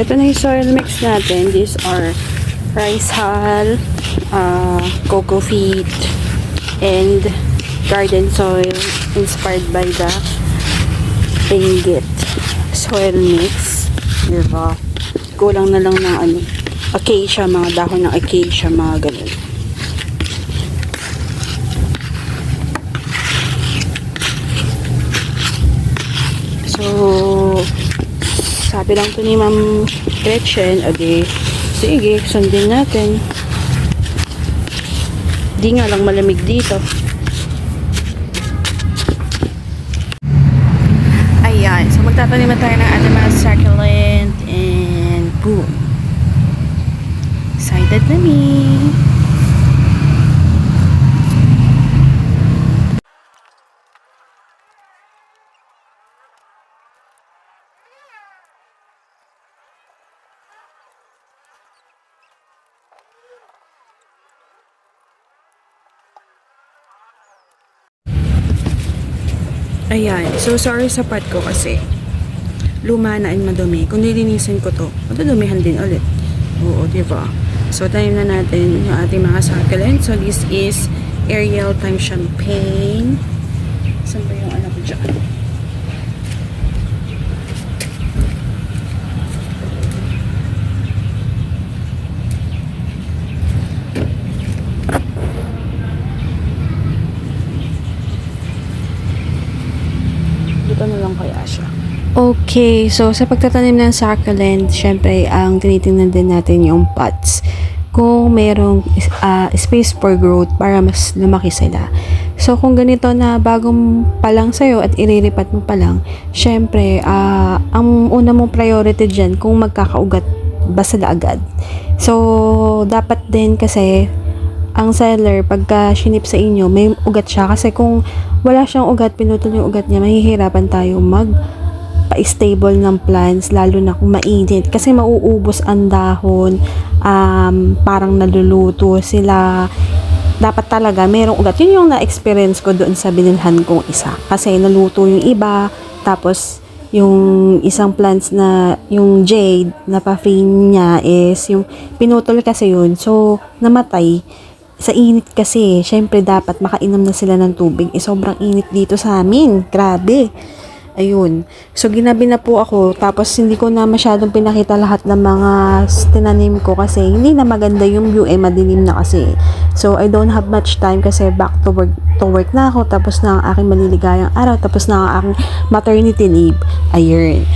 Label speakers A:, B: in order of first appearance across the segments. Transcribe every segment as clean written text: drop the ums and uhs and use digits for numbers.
A: ito na yung soil mix natin. These are rice hull, coco peat, and garden soil inspired by the Benguet soil mix. Diba? Kulang na lang ng acacia, mga dahon ng acacia, mga ganun. So, sabi lang to ni Ma'am Gretchen, adi, sige, sundin natin. Di nga lang malamig dito. Ayan, so magtatanim tayo ng Adamas succulent and boom. Excited na me. Ayan, so sorry sa part ko kasi luma na and madumi. Kung nilinisin ko to, madudumihan din ulit. Oo, diba? So, tanim na natin yung ating mga succulent. So, this is Ariel Time Champagne. Saan ba yung anak ko dyan? Dito na lang kaya siya. Okay, so sa pagtatanim ng succulent, syempre ang tinitingnan din natin yung pots. Kung merong space for growth para mas lumaki sila. So kung ganito na bagong pa lang sa'yo at iriripat mo pa lang, syempre ang una mong priority dyan kung magkakaugat ba sila agad. So dapat din kasi ang seller pagka shinip sa inyo may ugat siya, kasi kung wala siyang ugat, pinutol yung ugat niya, mahihirapan tayo pa-stable ng plants, lalo na kung mainit kasi mauubos ang dahon, parang naluluto sila. Dapat talaga merong ugat. Yun yung na-experience ko doon sa binilhan kong isa, kasi naluto yung iba, tapos yung isang plants na yung jade na pa-frame niya is yung pinutol kasi yun, so namatay sa init kasi. Syempre dapat makainom na sila ng tubig, sobrang init dito sa amin, grabe. Ayun. So, ginabi na po ako. Tapos, hindi ko na masyadong pinakita lahat ng mga tinanim ko kasi hindi na maganda yung view, madilim na kasi. So, I don't have much time kasi back to work na ako. Tapos na ang aking maliligayang araw. Tapos na ang aking maternity leave. Ayun.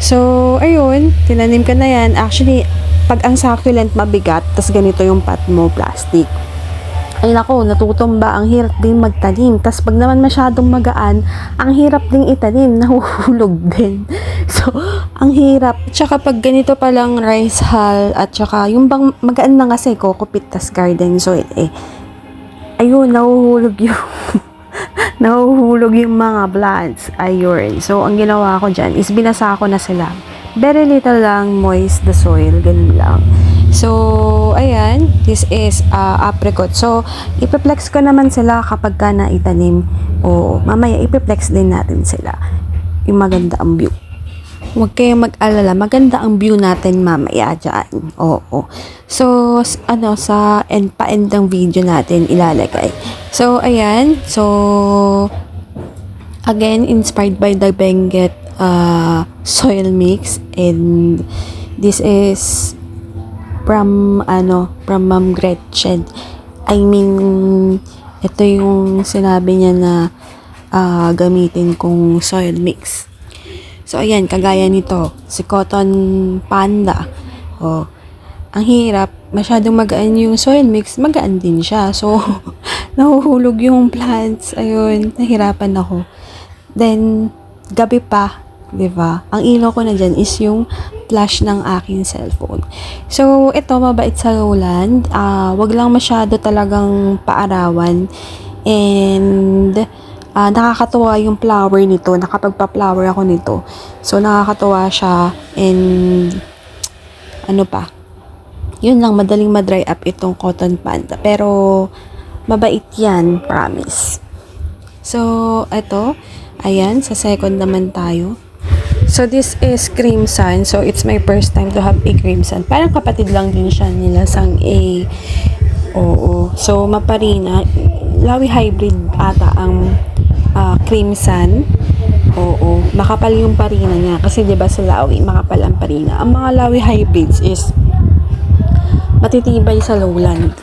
A: So, ayun. Tinanim ka na yan. Actually, pag ang succulent mabigat, tas ganito yung pot mo, plastic. Ay nako, natutumba, ang hirap din magtanim. Tas pag naman masyadong magaan, ang hirap ding itanim, nahuhulog din. So, ang hirap. Tsaka pag ganito palang rice hull, at tsaka yung bang magaan na kasi, coco peat tas garden soil, ayun, nahuhulog yung nahuhulog yung mga plants. Ayun. So, ang ginawa ko dyan is binasa ko na sila. Very little lang moist the soil, ganun lang. So, ayan, this is apricot. So, ipiplex ko naman sila kapag ka naitanim. O, mamaya ipiplex din natin sila. Yung maganda ang view. Huwag kayong mag-alala, maganda ang view natin mamaya dyan. Oo. So, sa pa-end ng video natin ilalagay. So, ayan. So, again, inspired by the Benguet soil mix. And this is from Ma'am Gretchen. I mean, ito yung sinabi niya na gamitin kong soil mix. So, ayan, kagaya nito, si Cotton Panda. Oh, ang hirap, masyadong magaan yung soil mix, magaan din siya. So, nahuhulog yung plants. Ayun, nahirapan ako. Then, gabi pa, diba? Ang ilaw ko na dyan is yung flash ng aking cellphone. So, ito, mabait sa lowland. Wag lang masyado talagang paarawan. And, nakakatuwa yung flower nito. Nakapagpa-flower ako nito. So, nakakatuwa siya. And, ano pa? Yun lang, madaling madry up itong Cotton Panda. Pero, mabait yan, promise. So, ito, ayan, sa second naman tayo. So, this is Crimson. So, it's my first time to have a Crimson. Parang kapatid lang din siya nila sang A. Oo. So, Maparina. Lawi hybrid ata ang Crimson. Oo. Makapal yung parina niya. Kasi diba sa Lawi, makapal ang parina. Ang mga Lawi hybrids is matitibay sa lowland.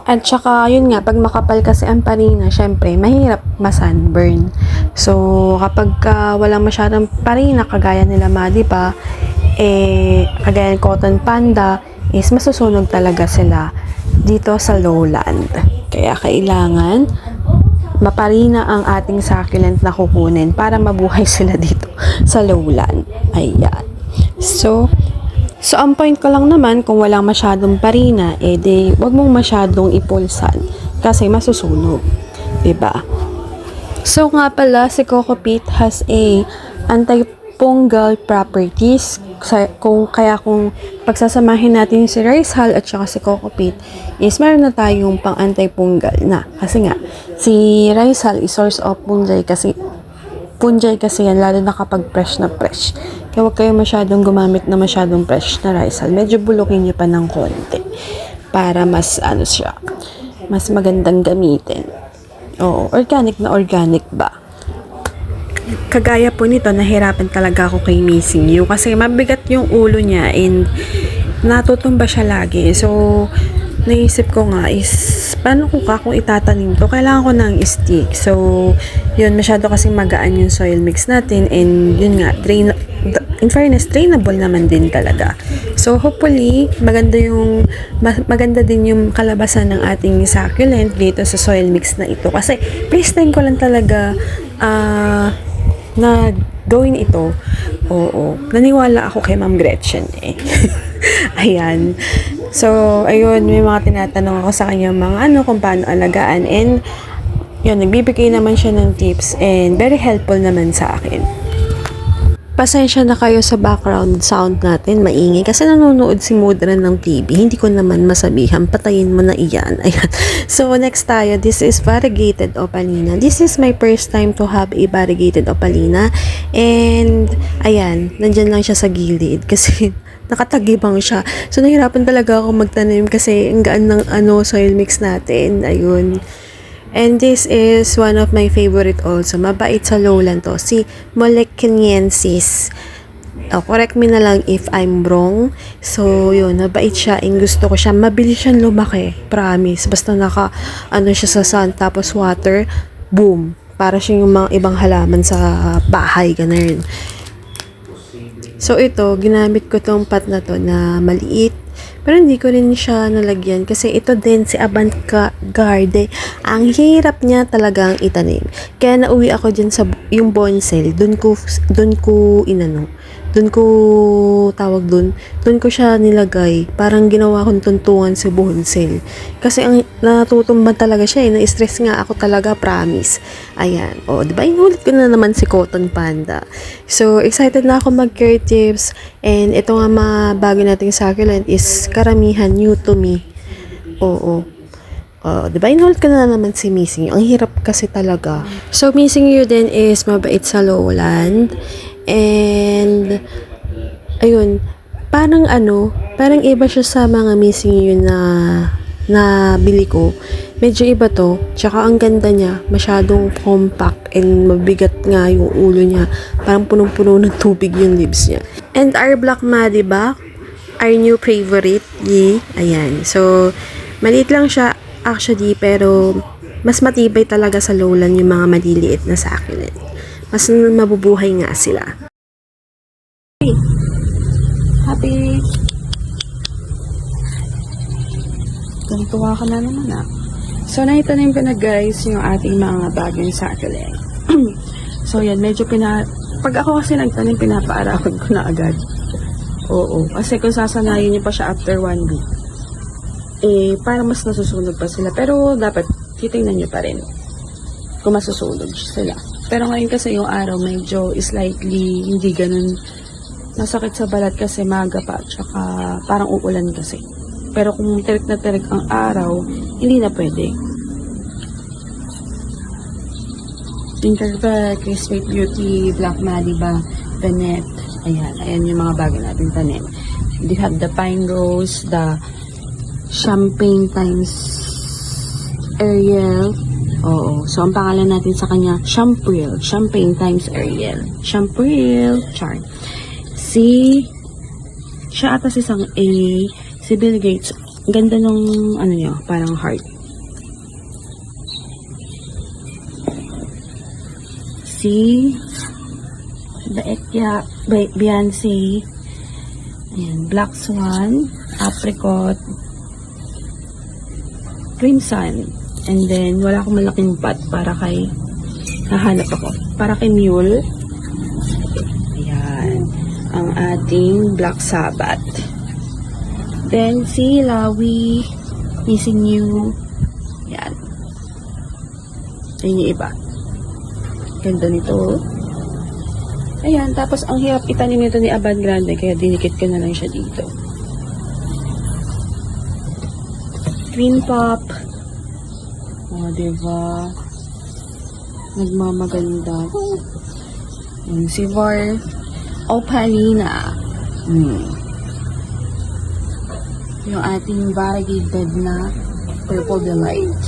A: At saka, yun nga, pag makapal kasi ang parina, syempre, mahirap ma-sunburn. So, kapag walang masyadong parina, kagaya nila Madi pa, kagaya ng Cotton Panda, is masusunog talaga sila dito sa lowland. Kaya kailangan maparina ang ating succulent na kukunin para mabuhay sila dito sa lowland. Ayan. So, ang point ko lang naman, kung walang masyadong parina, wag mong masyadong ipulsan kasi masusunog. Diba? So, nga pala, si Coco Peat has a antifungal properties. Kung pagsasamahin natin si Rice Hull at saka si Coco Peat, is meron na tayong pang antifungal na. Kasi nga, si Rice Hull is source of fungi kasi yan, lalo na kapag fresh na fresh. Kaya huwag kayo masyadong gumamit na masyadong fresh na rice hull. Medyo bulukin nyo pa ng konti para mas mas magandang gamitin. Oo, organic na organic ba? Kagaya po nito, nahirapan talaga ako kay Missing You kasi mabigat yung ulo niya and natutumba siya lagi. So, naisip ko nga is paano kung itatanim to, kailangan ko ng stick. So, yun, masyado kasing magaan yung soil mix natin and yun nga, in fairness, drainable naman din talaga. So, hopefully, maganda din yung kalabasan ng ating succulent dito sa soil mix na ito. Kasi, first time ko lang talaga na gawin ito. Oo. Naniwala ako kay Ma'am Gretchen Ayan. So, ayun, may mga tinatanong ako sa kanya kung paano alagaan. And, yun, nagbibigay naman siya ng tips and very helpful naman sa akin. Pasensya na kayo sa background sound natin, maingay. Kasi nanonood si Mudra ng TV. Hindi ko naman masabihan, patayin mo na iyan. Ayan. So, next tayo, this is variegated opalina. This is my first time to have a variegated opalina. And, ayan, nandyan lang siya sa gilid. Kasi, nakatagibang siya. So, nahirapan talaga ako magtanim kasi ang gaan ng soil mix natin. Ayun. And this is one of my favorite also. Mabait sa lowland to. Si Moleciniensis. Correct me na lang if I'm wrong. So, yun. Mabait siya. And gusto ko siya. Mabilis siyang lumaki. Promise. Basta siya sa sun tapos water. Boom. Para siya yung mga ibang halaman sa bahay. Ganun. So, ito, ginamit ko tong pot na to na maliit. Pero hindi ko rin siya nalagyan kasi ito din si Avant-Garde. Ang hirap niya talagang itanim. Kaya nauwi ako dyan sa yung bonsai. Doon ko siya nilagay. Parang ginawa kong tuntungan sa bonsai. Kasi ang natutumban talaga siya na-stress nga ako talaga, promise. Ayan. O, diba? Inulit ko na naman si Cotton Panda. So, excited na ako mag-care tips. And ito nga mga bago nating succulent is karamihan new to me. Oo. Diba? Inulit ko na naman si Missing You. Ang hirap kasi talaga. So, Missing You din is mabait sa lowland. And, ayun, parang iba siya sa mga Missing You na bili ko. Medyo iba to. Tsaka ang ganda niya, masyadong compact and mabigat nga yung ulo niya. Parang punong-puno ng tubig yung leaves niya. And our Black Madi ba? Our new favorite. Yay. Ayan. So, maliit lang siya actually, pero mas matibay talaga sa lowland yung mga maliliit na succulent. Mas mabubuhay nga sila. Happy! Tuwa ka na naman So, naitanim ko na guys yung ating mga bagong succulent. So, yan. Medyo pag ako kasi nagtanim, pinapaarawan ko na agad. Oo. Kasi kung sasanayin niyo pa siya after 1 week, para mas nasusunog pa sila. Pero, dapat titingnan niyo pa rin kung masusunog sila. Pero ngayon kasi yung araw medyo slightly hindi ganun nasakit sa balat kasi maga pa tsaka parang uulan kasi. Pero kung tirik na tirik ang araw, hindi na pwede. Tinkerberg, Sweet Beauty, Black Madi ba? Benet. Ayan yung mga bago natin tanim. We have the pine rose, the champagne times Ariel. Oo. So, ang pangalan natin sa kanya, Champril. Champagne times Ariel. Champril. Char. Siya atas isang A. Si Bill Gates. Ganda nung, ano niya, parang heart. Baekya, Beyonce. Ayan, Black Swan, Apricot, Crimson. And then, wala akong malaking pot para kay, nahanap ako. Para kay Mule. Ayan, ang ating Black Sabbath. Then, si Lawi, Missing You. Ayan. Ayan yung iba. Ganda nito. Ayan, tapos ang hirap itanim nito ni Aban Grande, kaya dinikit ko na lang siya dito. Green Pop. O, diba? Nagmamaganda. Yung si Var Opalina. Yung ating variegated na Purple Delight.